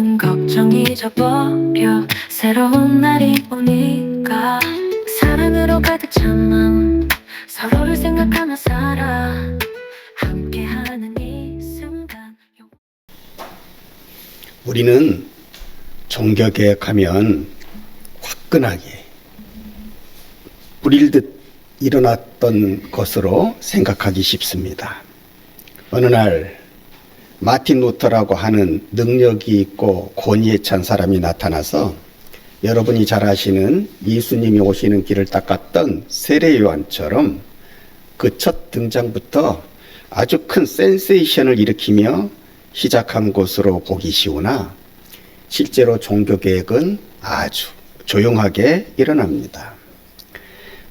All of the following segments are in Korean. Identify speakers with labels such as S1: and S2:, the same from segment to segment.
S1: 모든 걱정 잊어버려 새로운 날이 오니까 사랑으로 가득 찬 마음 서로를 생각하며 살아 함께하는 이 순간.
S2: 우리는 종교개혁하면 화끈하게 뿌릴 듯 일어났던 것으로 생각하기 쉽습니다. 어느 날 마틴 루터라고 하는 능력이 있고 권위에 찬 사람이 나타나서 여러분이 잘 아시는 예수님이 오시는 길을 닦았던 세례요한처럼 그 첫 등장부터 아주 큰 센세이션을 일으키며 시작한 것으로 보기 쉬우나 실제로 종교개혁은 아주 조용하게 일어납니다.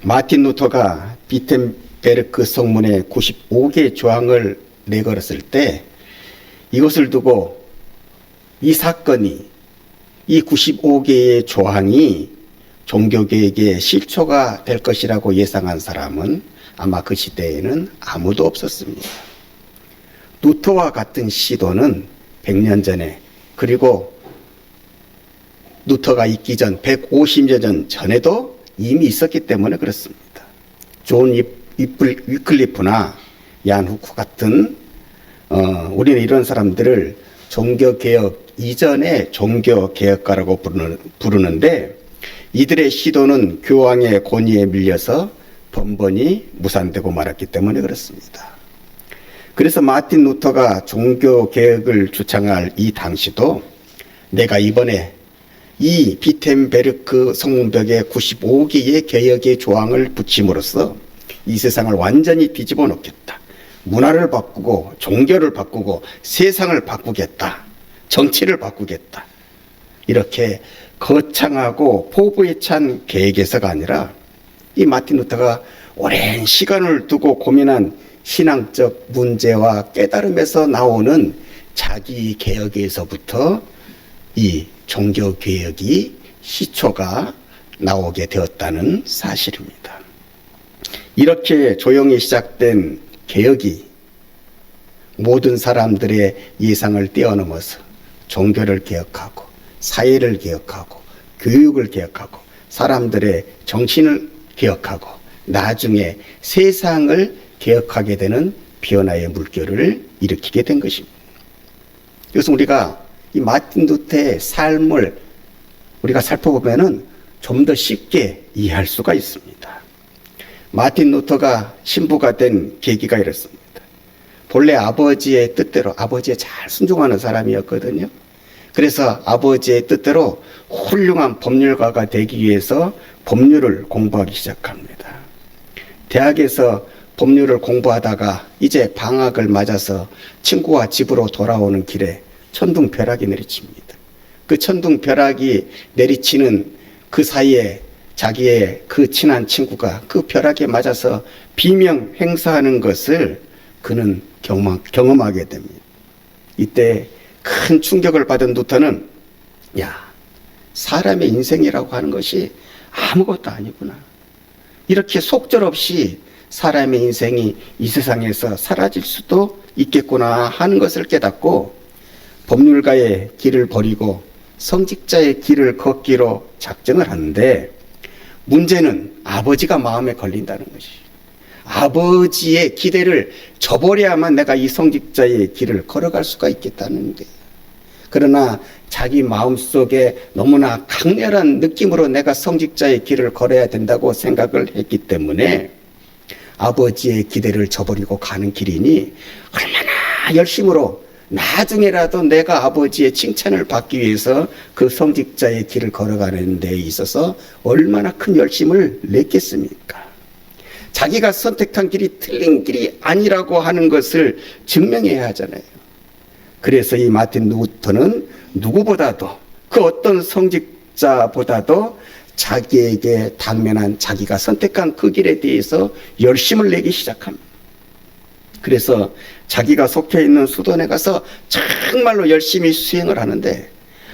S2: 마틴 루터가 비텐베르크 성문에 95개의 조항을 내걸었을 때 이것을 두고 이 사건이 이 95개의 조항이 종교개혁의 실초가 될 것이라고 예상한 사람은 아마 그 시대에는 아무도 없었습니다. 루터와 같은 시도는 100년 전에 그리고 루터가 있기 전 150년 전에도 이미 있었기 때문에 그렇습니다. 존 위클리프나 얀 후크 같은 우리는 이런 사람들을 종교개혁 이전의 종교개혁가라고 부르는데 이들의 시도는 교황의 권위에 밀려서 번번이 무산되고 말았기 때문에 그렇습니다. 그래서 마틴 루터가 종교개혁을 주창할 이 당시도 내가 이번에 이 비텐베르크 성문벽에 95개의 개혁의 조항을 붙임으로써 이 세상을 완전히 뒤집어 놓겠다. 문화를 바꾸고 종교를 바꾸고 세상을 바꾸겠다. 정치를 바꾸겠다. 이렇게 거창하고 포부에 찬 계획에서가 아니라 이 마틴 루터가 오랜 시간을 두고 고민한 신앙적 문제와 깨달음에서 나오는 자기 개혁에서부터 이 종교개혁이 시초가 나오게 되었다는 사실입니다. 이렇게 조용히 시작된 개혁이 모든 사람들의 예상을 뛰어넘어서 종교를 개혁하고 사회를 개혁하고 교육을 개혁하고 사람들의 정신을 개혁하고 나중에 세상을 개혁하게 되는 변화의 물결을 일으키게 된 것입니다. 그래서 우리가 이 마틴 루터의 삶을 우리가 살펴보면은 좀 더 쉽게 이해할 수가 있습니다. 마틴 루터가 신부가 된 계기가 이렇습니다. 본래 아버지의 뜻대로 아버지에 잘 순종하는 사람이었거든요. 그래서 아버지의 뜻대로 훌륭한 법률가가 되기 위해서 법률을 공부하기 시작합니다. 대학에서 법률을 공부하다가 이제 방학을 맞아서 친구와 집으로 돌아오는 길에 천둥벼락이 내리칩니다. 그 천둥벼락이 내리치는 그 사이에 자기의 그 친한 친구가 그 벼락에 맞아서 비명 행사하는 것을 그는 경험하게 됩니다. 이때 큰 충격을 받은 루터는 사람의 인생이라고 하는 것이 아무것도 아니구나. 이렇게 속절없이 사람의 인생이 이 세상에서 사라질 수도 있겠구나 하는 것을 깨닫고 법률가의 길을 버리고 성직자의 길을 걷기로 작정을 하는데 문제는 아버지가 마음에 걸린다는 것이 아버지의 기대를 저버려야만 내가 이 성직자의 길을 걸어갈 수가 있겠다는 거예요. 그러나 자기 마음속에 너무나 강렬한 느낌으로 내가 성직자의 길을 걸어야 된다고 생각을 했기 때문에 아버지의 기대를 저버리고 가는 길이니 얼마나 열심으로 나중에라도 내가 아버지의 칭찬을 받기 위해서 그 성직자의 길을 걸어가는 데 있어서 얼마나 큰 열심을 냈겠습니까? 자기가 선택한 길이 틀린 길이 아니라고 하는 것을 증명해야 하잖아요. 그래서 이 마틴 루터는 누구보다도 그 어떤 성직자보다도 자기에게 당면한 자기가 선택한 그 길에 대해서 열심을 내기 시작합니다. 그래서 자기가 속해 있는 수도원에 가서 정말로 열심히 수행을 하는데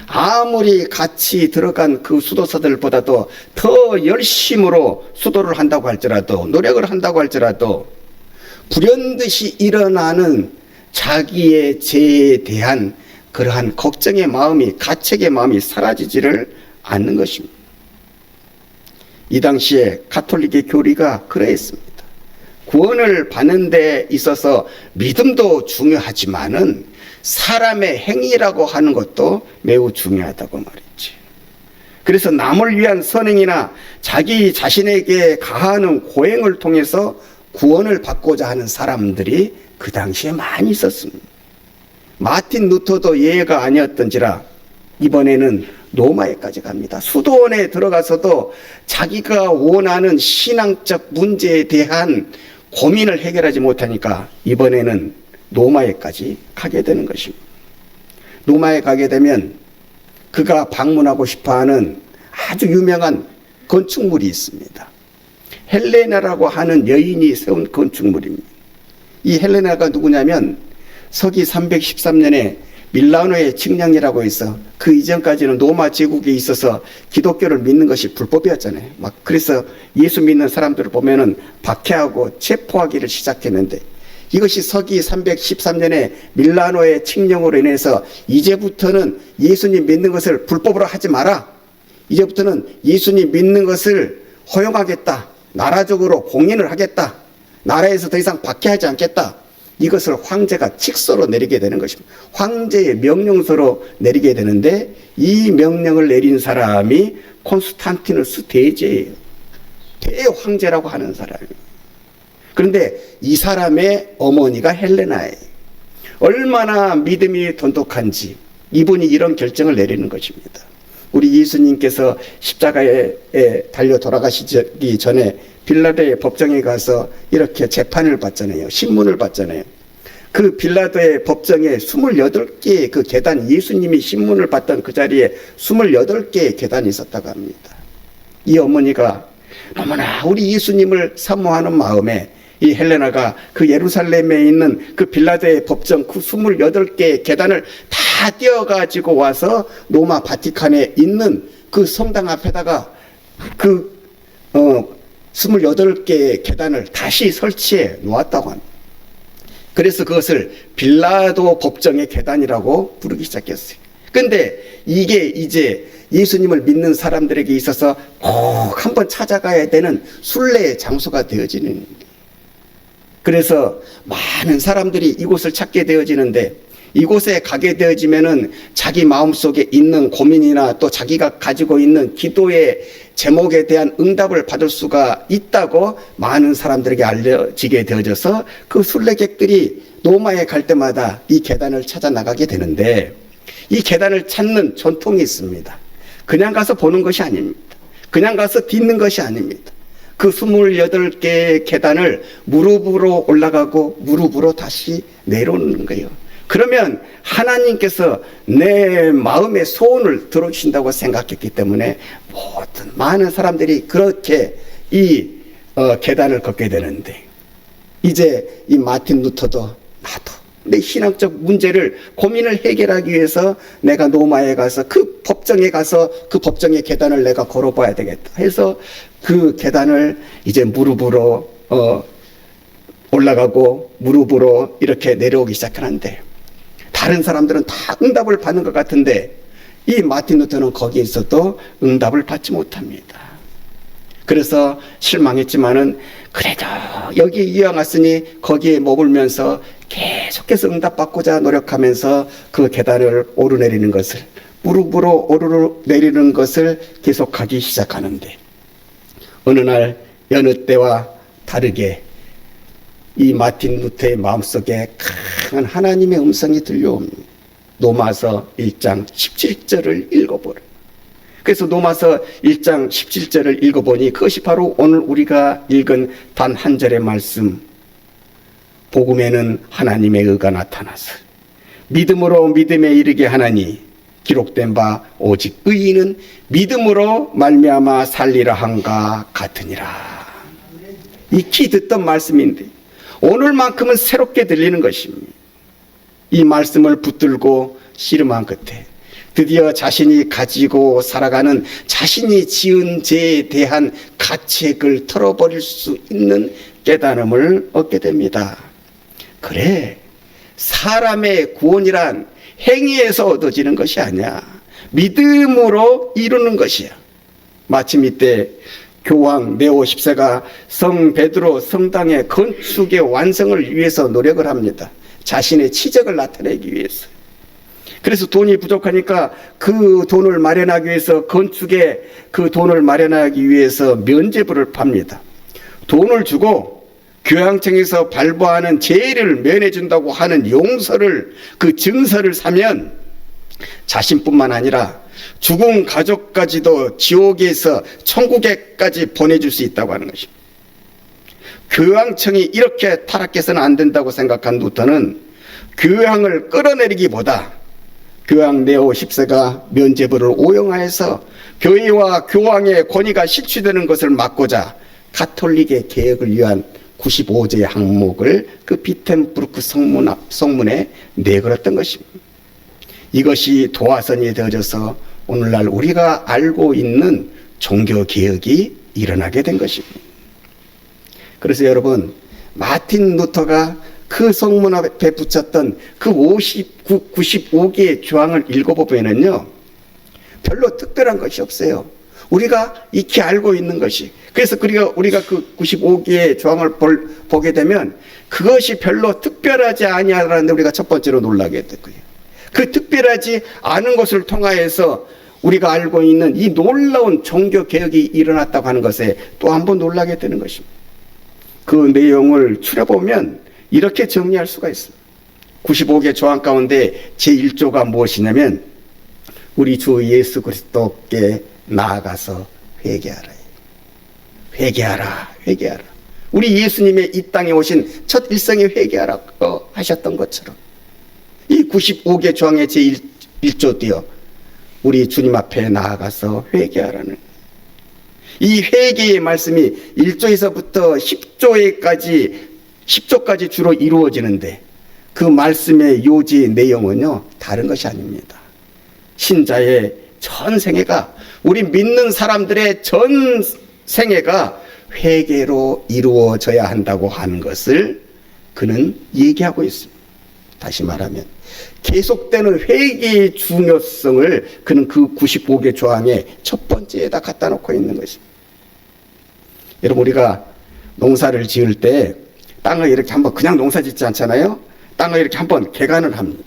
S2: 아무리 같이 들어간 그 수도사들보다도 더 열심으로 수도를 한다고 할지라도 노력을 한다고 할지라도 불현듯이 일어나는 자기의 죄에 대한 그러한 걱정의 마음이, 가책의 마음이 사라지지를 않는 것입니다. 이 당시에 가톨릭의 교리가 그러했습니다. 구원을 받는 데 있어서 믿음도 중요하지만은 사람의 행위라고 하는 것도 매우 중요하다고 말했지. 그래서 남을 위한 선행이나 자기 자신에게 가하는 고행을 통해서 구원을 받고자 하는 사람들이 그 당시에 많이 있었습니다. 마틴 루터도 예외가 아니었던지라 이번에는 로마에까지 갑니다. 수도원에 들어가서도 자기가 원하는 신앙적 문제에 대한 고민을 해결하지 못하니까 이번에는 로마에까지 가게 되는 것입니다. 로마에 가게 되면 그가 방문하고 싶어하는 아주 유명한 건축물이 있습니다. 헬레나라고 하는 여인이 세운 건축물입니다. 이 헬레나가 누구냐면 서기 313년에 밀라노의 칙령이라고 해서 그 이전까지는 로마 제국에 있어서 기독교를 믿는 것이 불법이었잖아요. 그래서 예수 믿는 사람들을 보면은 박해하고 체포하기를 시작했는데 이것이 서기 313년에 밀라노의 칙령으로 인해서 이제부터는 예수님 믿는 것을 불법으로 하지 마라. 이제부터는 예수님 믿는 것을 허용하겠다. 나라적으로 공인을 하겠다. 나라에서 더 이상 박해하지 않겠다. 이것을 황제가 칙서로 내리게 되는 것입니다. 황제의 명령서로 내리게 되는데 이 명령을 내린 사람이 콘스탄티누스 대제예요. 대황제라고 하는 사람이에요. 그런데 이 사람의 어머니가 헬레나예요. 얼마나 믿음이 돈독한지 이분이 이런 결정을 내리는 것입니다. 우리 예수님께서 십자가에 달려 돌아가시기 전에 빌라도의 법정에 가서 이렇게 재판을 받잖아요. 신문을 받잖아요. 그 빌라도의 법정에 28개의 그 계단, 예수님이 신문을 받던 그 자리에 28개의 계단이 있었다고 합니다. 이 어머니가 너무나 우리 예수님을 사모하는 마음에 이 헬레나가 그 예루살렘에 있는 그 빌라도의 법정 그 28개의 계단을 다 띄어가지고 와서 로마 바티칸에 있는 그 성당 앞에다가 28개의 계단을 다시 설치해 놓았다고 합니다. 그래서 그것을 빌라도 법정의 계단이라고 부르기 시작했어요. 근데 이게 이제 예수님을 믿는 사람들에게 있어서 꼭 한번 찾아가야 되는 순례의 장소가 되어지는 거예요. 그래서 많은 사람들이 이곳을 찾게 되어지는데 이곳에 가게 되어지면은 자기 마음속에 있는 고민이나 또 자기가 가지고 있는 기도의 제목에 대한 응답을 받을 수가 있다고 많은 사람들에게 알려지게 되어져서 그 순례객들이 로마에 갈 때마다 이 계단을 찾아 나가게 되는데 이 계단을 찾는 전통이 있습니다. 그냥 가서 보는 것이 아닙니다. 그냥 가서 딛는 것이 아닙니다. 그 28개의 계단을 무릎으로 올라가고 무릎으로 다시 내려오는 거예요. 그러면 하나님께서 내 마음의 소원을 들어주신다고 생각했기 때문에 모든 많은 사람들이 그렇게 이 계단을 걷게 되는데 이제 이 마틴 루터도 나도 내 신앙적 문제를 고민을 해결하기 위해서 내가 로마에 가서 그 법정에 가서 그 법정의 계단을 내가 걸어봐야 되겠다 해서 그 계단을 이제 무릎으로 올라가고 무릎으로 이렇게 내려오기 시작하는데 다른 사람들은 다 응답을 받는 것 같은데 이 마틴 루터는 거기에 있어도 응답을 받지 못합니다. 그래서 실망했지만은 그래도 여기에 이왕 왔으니 거기에 머물면서 계속해서 응답받고자 노력하면서 그 계단을 오르내리는 것을 무릎으로 오르내리는 것을 계속하기 시작하는데 어느 날 여느 때와 다르게 이 마틴 루터의 마음속에 강한 하나님의 음성이 들려옵니다. 로마서 1장 17절을 읽어보라. 그래서 로마서 1장 17절을 읽어보니 그것이 바로 오늘 우리가 읽은 단 한 절의 말씀. 복음에는 하나님의 의가 나타나서 믿음으로 믿음에 이르게 하나니 기록된 바 오직 의인은 믿음으로 말미암아 살리라 한가 같으니라. 익히 듣던 말씀인데 오늘만큼은 새롭게 들리는 것입니다. 이 말씀을 붙들고 씨름한 끝에 드디어 자신이 가지고 살아가는 자신이 지은 죄에 대한 가책을 털어버릴 수 있는 깨달음을 얻게 됩니다. 그래, 사람의 구원이란 행위에서 얻어지는 것이 아니야. 믿음으로 이루는 것이야. 마침 이때 교황 네오 10세가 성 베드로 성당의 건축의 완성을 위해서 노력을 합니다. 자신의 치적을 나타내기 위해서. 그래서 돈이 부족하니까 그 돈을 마련하기 위해서, 건축에 그 돈을 마련하기 위해서 면죄부를 팝니다. 돈을 주고 교황청에서 발부하는 죄를 면해준다고 하는 용서를, 그 증서를 사면 자신뿐만 아니라 죽은 가족까지도 지옥에서 천국에까지 보내줄 수 있다고 하는 것입니다. 교황청이 이렇게 타락해서는 안 된다고 생각한 루터는 교황을 끌어내리기보다 교황 네오 10세가 면죄부를 오용하여서 교회와 교황의 권위가 실추되는 것을 막고자 가톨릭의 개혁을 위한 95제의 항목을 그 비텐부르크 성문에 내걸었던 것입니다. 이것이 도화선이 되어져서 오늘날 우리가 알고 있는 종교개혁이 일어나게 된 것입니다. 그래서 여러분, 마틴 루터가 그 성문 앞에 붙였던 그 95개의 조항을 읽어보면요, 별로 특별한 것이 없어요. 우리가 익히 알고 있는 것이. 그래서 우리가 그 95개의 조항을 보게 되면 그것이 별로 특별하지 아니하라는데 우리가 첫 번째로 놀라게 되고요. 그 특별하지 않은 것을 통하여서 우리가 알고 있는 이 놀라운 종교개혁이 일어났다고 하는 것에 또 한 번 놀라게 되는 것입니다. 그 내용을 추려보면 이렇게 정리할 수가 있습니다. 95개 조항 가운데 제1조가 무엇이냐면 우리 주 예수 그리스도께 나아가서 회개하라. 회개하라. 회개하라. 우리 예수님의 이 땅에 오신 첫 일성에 회개하라고 하셨던 것처럼 이 95개 조항의 제1조도요. 우리 주님 앞에 나아가서 회개하라는, 이 회개의 말씀이 1조에서부터 10조까지 주로 이루어지는데 그 말씀의 요지 내용은요, 다른 것이 아닙니다. 신자의 전 생애가, 우리 믿는 사람들의 전 생애가 회개로 이루어져야 한다고 하는 것을 그는 얘기하고 있습니다. 다시 말하면 계속되는 회개의 중요성을 그는 그 95개 조항의 첫 번째에다 갖다 놓고 있는 것입니다. 여러분, 우리가 농사를 지을 때 땅을 이렇게 한번 그냥 농사 짓지 않잖아요. 땅을 이렇게 한번 개간을 합니다.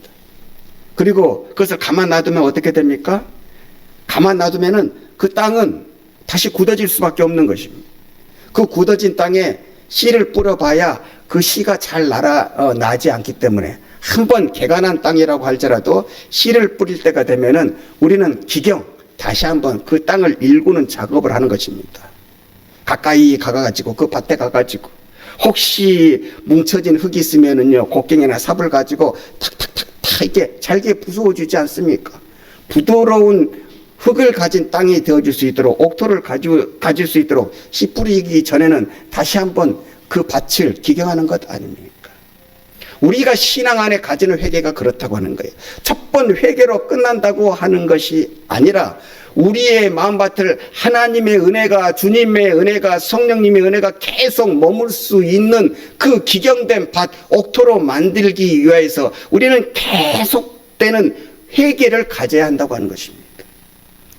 S2: 그리고 그것을 가만 놔두면 어떻게 됩니까? 가만 놔두면은 그 땅은 다시 굳어질 수밖에 없는 것입니다. 그 굳어진 땅에 씨를 뿌려봐야 그 씨가 잘 나지 않기 때문에 한번 개간한 땅이라고 할지라도 씨를 뿌릴 때가 되면은 우리는 다시 한번 그 땅을 일구는 작업을 하는 것입니다. 가까이 가가지고 그 밭에 가가지고 혹시 뭉쳐진 흙이 있으면은요, 곡괭이나 삽을 가지고 탁탁탁탁 이렇게 잘게 부수어주지 않습니까? 부드러운 흙을 가진 땅이 되어줄 수 있도록, 옥토를 가질 수 있도록 씨 뿌리기 전에는 다시 한번 그 밭을 기경하는 것 아닙니까? 우리가 신앙 안에 가지는 회개가 그렇다고 하는 거예요. 첫 번 회개로 끝난다고 하는 것이 아니라 우리의 마음밭을 하나님의 은혜가, 주님의 은혜가, 성령님의 은혜가 계속 머물 수 있는 그 기경된 밭, 옥토로 만들기 위해서 우리는 계속되는 회개를 가져야 한다고 하는 것입니다.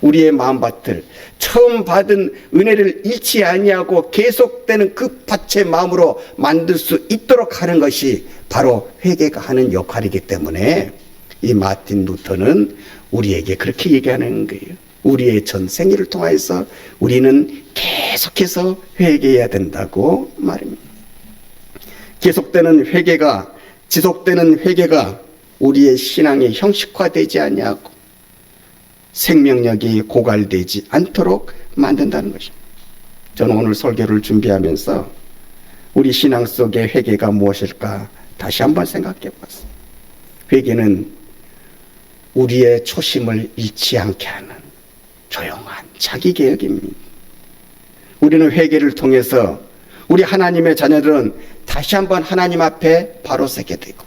S2: 우리의 마음밭을 처음 받은 은혜를 잃지 아니하고 계속되는 그 밭의 마음으로 만들 수 있도록 하는 것이 바로 회개가 하는 역할이기 때문에 이 마틴 루터는 우리에게 그렇게 얘기하는 거예요. 우리의 전생애를 통해서 우리는 계속해서 회개해야 된다고 말입니다. 계속되는 회개가, 지속되는 회개가 우리의 신앙이 형식화되지 아니하고 생명력이 고갈되지 않도록 만든다는 것입니다. 저는 오늘 설교를 준비하면서 우리 신앙 속의 회개가 무엇일까 다시 한번 생각해 봤어요. 회개는 우리의 초심을 잃지 않게 하는 조용한 자기개혁입니다. 우리는 회개를 통해서 우리 하나님의 자녀들은 다시 한번 하나님 앞에 바로 서게 되고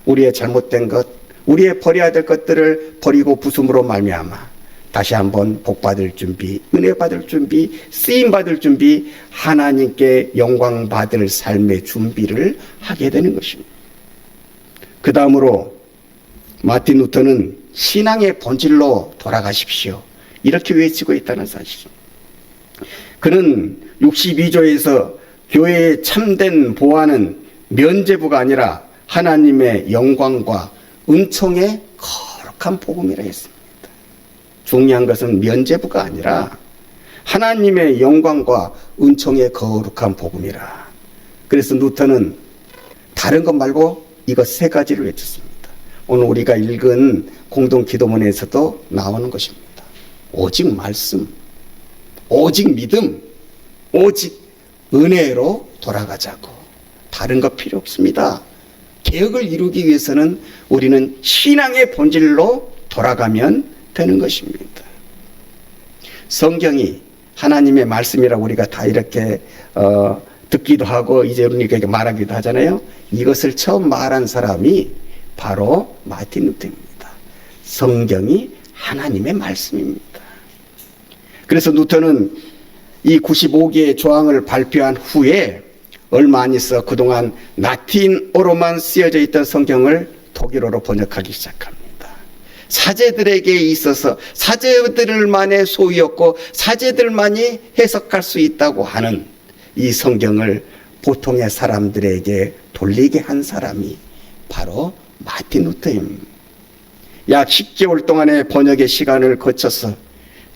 S2: 우리의 잘못된 것, 우리의 버려야 될 것들을 버리고 부숨으로 말미암아 다시 한번 복받을 준비, 은혜 받을 준비, 쓰임 받을 준비, 하나님께 영광 받을 삶의 준비를 하게 되는 것입니다. 그 다음으로 마틴 루터는 신앙의 본질로 돌아가십시오, 이렇게 외치고 있다는 사실. 그는 62조에서 교회의 참된 보안은 면죄부가 아니라 하나님의 영광과 은총의 거룩한 복음이라 했습니다. 중요한 것은 면죄부가 아니라 하나님의 영광과 은총의 거룩한 복음이라. 그래서 루터는 다른 것 말고 이것 세 가지를 외쳤습니다. 오늘 우리가 읽은 공동 기도문에서도 나오는 것입니다. 오직 말씀, 오직 믿음, 오직 은혜로 돌아가자고. 다른 거 필요 없습니다. 개혁을 이루기 위해서는 우리는 신앙의 본질로 돌아가면 되는 것입니다. 성경이 하나님의 말씀이라고 우리가 다 이렇게 듣기도 하고 이제 우리가 말하기도 하잖아요. 이것을 처음 말한 사람이 바로 마틴 루터입니다. 성경이 하나님의 말씀입니다. 그래서 루터는 이 95개의 조항을 발표한 후에 얼마 안 있어 그동안 라틴어로만 쓰여져 있던 성경을 독일어로 번역하기 시작합니다. 사제들에게 있어서 사제들만의 소유였고 사제들만이 해석할 수 있다고 하는 이 성경을 보통의 사람들에게 돌리게 한 사람이 바로 마틴 루터입니다. 약 10개월 동안의 번역의 시간을 거쳐서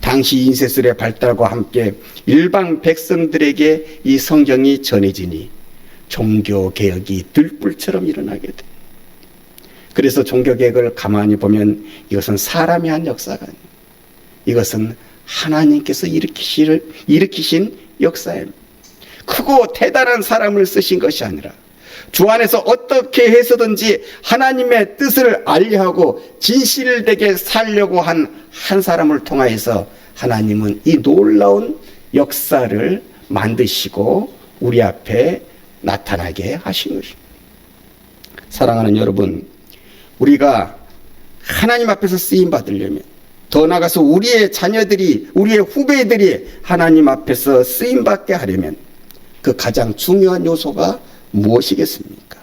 S2: 당시 인쇄술의 발달과 함께 일반 백성들에게 이 성경이 전해지니 종교개혁이 들불처럼 일어나게 돼요. 그래서 종교개혁을 가만히 보면 이것은 사람이 한 역사가 아니에요. 이것은 하나님께서 일으키신 역사입니다. 크고 대단한 사람을 쓰신 것이 아니라 주 안에서 어떻게 해서든지 하나님의 뜻을 알려하고 진실되게 살려고 한 사람을 통하여서 하나님은 이 놀라운 역사를 만드시고 우리 앞에 나타나게 하신 것입니다. 사랑하는 여러분, 우리가 하나님 앞에서 쓰임 받으려면, 더 나아가서 우리의 자녀들이, 우리의 후배들이 하나님 앞에서 쓰임 받게 하려면 그 가장 중요한 요소가 무엇이겠습니까?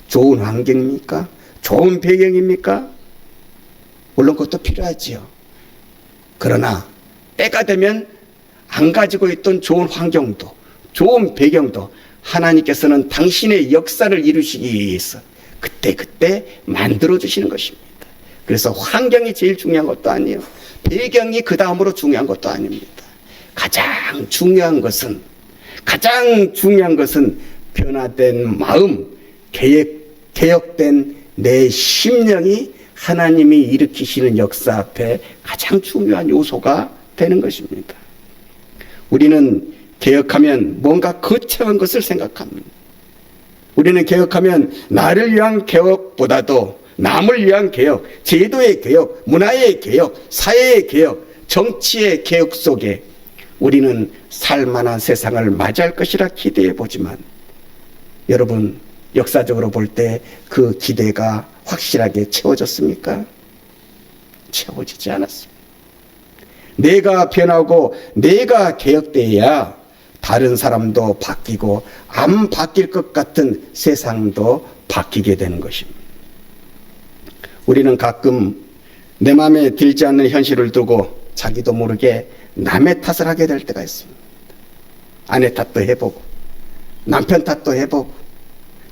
S2: 좋은 환경입니까? 좋은 배경입니까? 물론 그것도 필요하지요. 그러나 때가 되면 안 가지고 있던 좋은 환경도, 좋은 배경도 하나님께서는 당신의 역사를 이루시기 위해서 그때 만들어 주시는 것입니다. 그래서 환경이 제일 중요한 것도 아니에요. 배경이 그 다음으로 중요한 것도 아닙니다. 가장 중요한 것은 변화된 마음, 개혁된 내 심령이 하나님이 일으키시는 역사 앞에 가장 중요한 요소가 되는 것입니다. 우리는 개혁하면 뭔가 거창한 것을 생각합니다. 우리는 개혁하면 나를 위한 개혁보다도 남을 위한 개혁, 제도의 개혁, 문화의 개혁, 사회의 개혁, 정치의 개혁 속에 우리는 살만한 세상을 맞이할 것이라 기대해 보지만 여러분, 역사적으로 볼 때 그 기대가 확실하게 채워졌습니까? 채워지지 않았습니다. 내가 변하고 내가 개혁돼야 다른 사람도 바뀌고 안 바뀔 것 같은 세상도 바뀌게 되는 것입니다. 우리는 가끔 내 마음에 들지 않는 현실을 두고 자기도 모르게 남의 탓을 하게 될 때가 있습니다. 아내 탓도 해보고 남편 탓도 해보고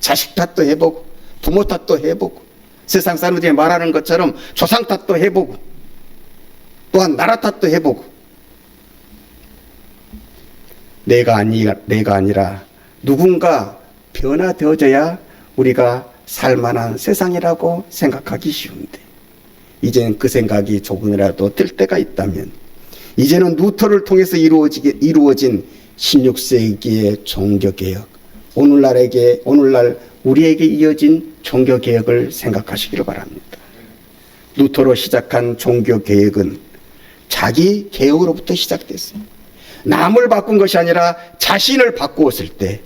S2: 자식 탓도 해보고 부모 탓도 해보고 세상 사람들이 말하는 것처럼 조상 탓도 해보고 또한 나라 탓도 해보고 내가 아니라 누군가 변화되어져야 우리가 살만한 세상이라고 생각하기 쉬운데 이제는 그 생각이 조금이라도 들 때가 있다면 이제는 루터를 통해서 이루어진 16세기의 종교개혁, 오늘날 우리에게 이어진 종교개혁을 생각하시기를 바랍니다. 루터로 시작한 종교개혁은 자기 개혁으로부터 시작됐어요. 남을 바꾼 것이 아니라 자신을 바꾸었을 때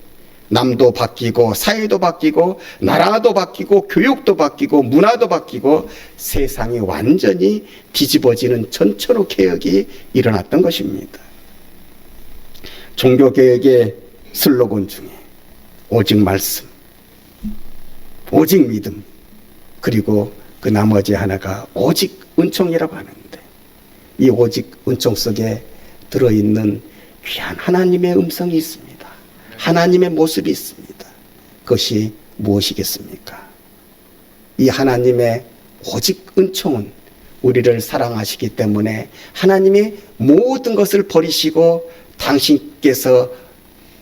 S2: 남도 바뀌고 사회도 바뀌고 나라도 바뀌고 교육도 바뀌고 문화도 바뀌고 세상이 완전히 뒤집어지는 전천후 개혁이 일어났던 것입니다. 종교개혁의 슬로건 중에 오직 말씀, 오직 믿음, 그리고 그 나머지 하나가 오직 은총이라고 하는데, 이 오직 은총 속에 들어있는 귀한 하나님의 음성이 있습니다. 하나님의 모습이 있습니다. 그것이 무엇이겠습니까? 이 하나님의 오직 은총은 우리를 사랑하시기 때문에 하나님이 모든 것을 버리시고 당신께서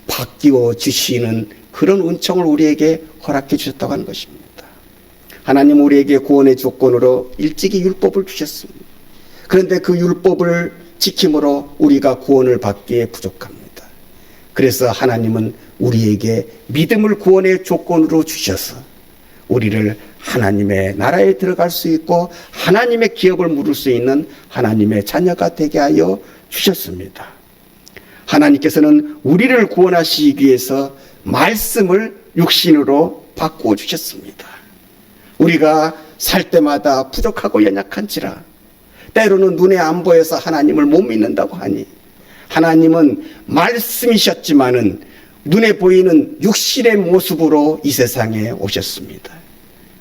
S2: 바뀌어 주시는 그런 은총을 우리에게 허락해 주셨다고 하는 것입니다. 하나님 우리에게 구원의 조건으로 일찍이 율법을 주셨습니다. 그런데 그 율법을 지킴으로 우리가 구원을 받기에 부족합니다. 그래서 하나님은 우리에게 믿음을 구원의 조건으로 주셔서 우리를 하나님의 나라에 들어갈 수 있고 하나님의 기업을 물을 수 있는 하나님의 자녀가 되게 하여 주셨습니다. 하나님께서는 우리를 구원하시기 위해서 말씀을 육신으로 바꾸어 주셨습니다. 우리가 살 때마다 부족하고 연약한지라 때로는 눈에 안 보여서 하나님을 못 믿는다고 하니, 하나님은 말씀이셨지만은 눈에 보이는 육신의 모습으로 이 세상에 오셨습니다.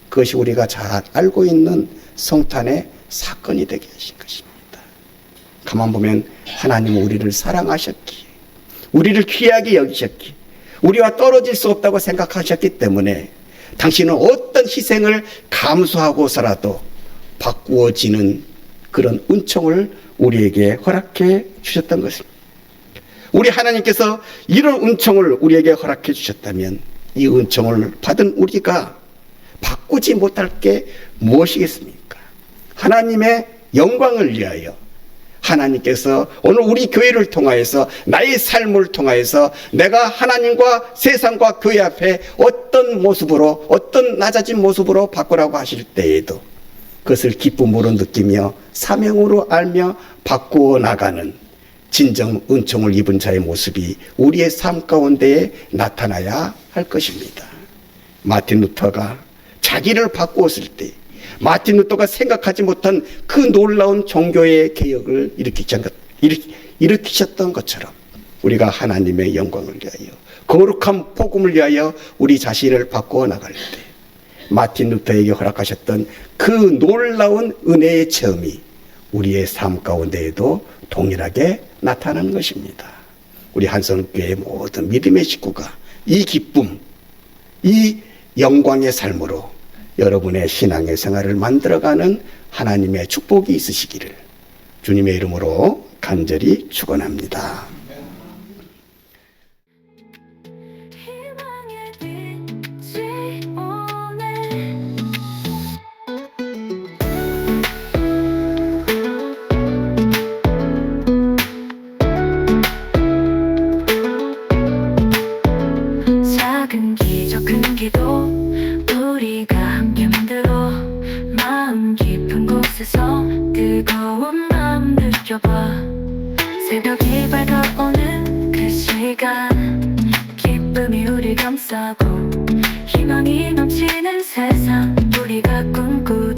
S2: 그것이 우리가 잘 알고 있는 성탄의 사건이 되게 하신 것입니다. 가만 보면 하나님은 우리를 사랑하셨기에, 우리를 귀하게 여기셨기에, 우리와 떨어질 수 없다고 생각하셨기 때문에 당신은 어떤 희생을 감수하고서라도 바꾸어지는 그런 은총을 우리에게 허락해 주셨던 것입니다. 우리 하나님께서 이런 은총을 우리에게 허락해 주셨다면 이 은총을 받은 우리가 바꾸지 못할 게 무엇이겠습니까? 하나님의 영광을 위하여 하나님께서 오늘 우리 교회를 통하여서 나의 삶을 통하여서 내가 하나님과 세상과 교회 앞에 어떤 모습으로, 어떤 낮아진 모습으로 바꾸라고 하실 때에도 그것을 기쁨으로 느끼며 사명으로 알며 바꾸어 나가는 진정 은총을 입은 자의 모습이 우리의 삶 가운데에 나타나야 할 것입니다. 마틴 루터가 자기를 바꾸었을 때 마틴 루터가 생각하지 못한 그 놀라운 종교의 개혁을 일으키셨던 것처럼 우리가 하나님의 영광을 위하여 거룩한 복음을 위하여 우리 자신을 바꾸어 나갈 때 마틴 루터에게 허락하셨던 그 놀라운 은혜의 체험이 우리의 삶 가운데에도 동일하게 나타나는 것입니다. 우리 한성교회의 모든 믿음의 식구가 이 기쁨, 이 영광의 삶으로 여러분의 신앙의 생활을 만들어가는 하나님의 축복이 있으시기를 주님의 이름으로 간절히 축원합니다.
S1: 희망의 빛이 오네. 작은 기적 큰 기도 우리가 함께 만들어 마음 깊은 곳에서 뜨거운 마음 느껴봐. 새벽이 밝아오는 그 시간 기쁨이 우리 감싸고 희망이 넘치는 세상 우리가 꿈꾸는